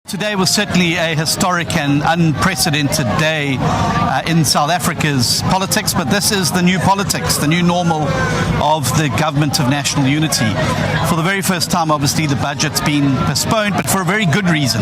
Today was certainly a historic and unprecedented day in South Africa's politics, but this is the new politics, the new normal of the government of national unity. For the very first time, obviously, the budget's been postponed, but for a very good reason.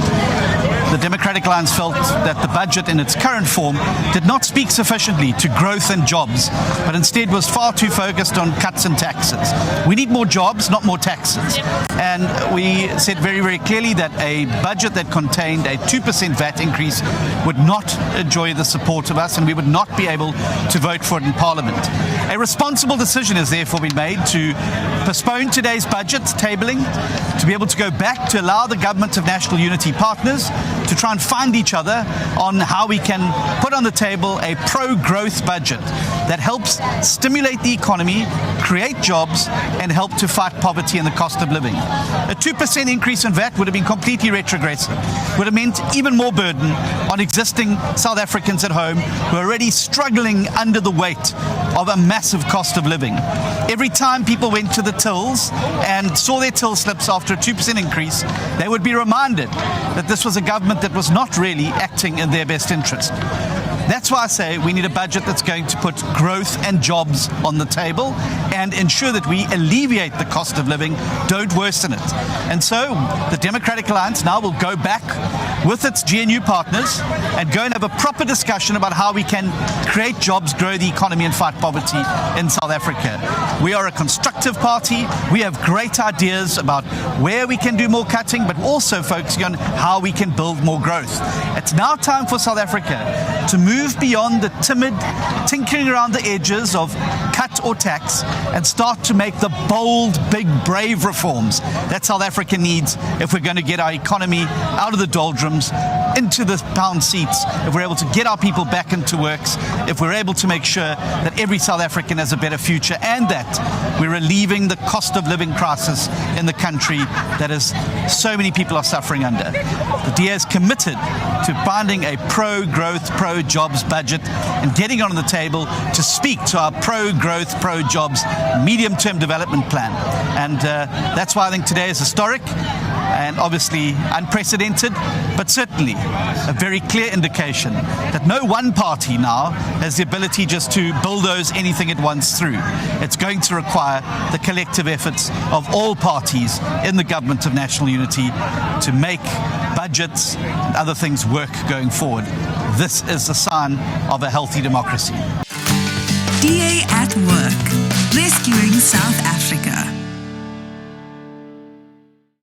The Democratic Alliance felt that the budget in its current form did not speak sufficiently to growth and jobs, but instead was far too focused on cuts and taxes. We need more jobs, not more taxes. And we said very, very clearly that a budget that contained a 2% VAT increase would not enjoy the support of us, and we would not be able to vote for it in Parliament. A responsible decision has therefore been made to postpone today's budget tabling, to be able to go back to allow the government of national unity partners to try and find each other on how we can put on the table a pro-growth budget that helps stimulate the economy, create jobs, and help to fight poverty and the cost of living. A 2% increase in VAT would have been completely retrogressive, would have meant even more burden on existing South Africans at home who are already struggling under the weight of a massive cost of living. Every time people went to the tills and saw their till slips after a 2% increase, they would be reminded that this was a government that was not really acting in their best interest. That's why I say we need a budget that's going to put growth and jobs on the table and ensure that we alleviate the cost of living, don't worsen it. And so the Democratic Alliance now will go back with its GNU partners and go and have a proper discussion about how we can create jobs, grow the economy and fight poverty in South Africa. We are a constructive party. We have great ideas about where we can do more cutting, but also focusing on how we can build more growth. It's now time for South Africa to move beyond the timid tinkering around the edges of cut or tax and start to make the bold, big, brave reforms that South Africa needs if we're going to get our economy out of the doldrums, into the pound seats, if we're able to get our people back into works, if we're able to make sure that every South African has a better future, and that we're relieving the cost of living crisis in the country that is so many people are suffering under. The DA is committed to finding a pro-growth, pro-jobs budget and getting on the table to speak to our pro-growth, pro-jobs medium-term development plan. And that's why I think today is historic and obviously unprecedented, but certainly a very clear indication that no one party now has the ability just to bulldoze anything it wants through. It's going to require the collective efforts of all parties in the government of national unity to make budgets and other things work going forward. This is the sign of a healthy democracy. DA at work, rescuing South Africa.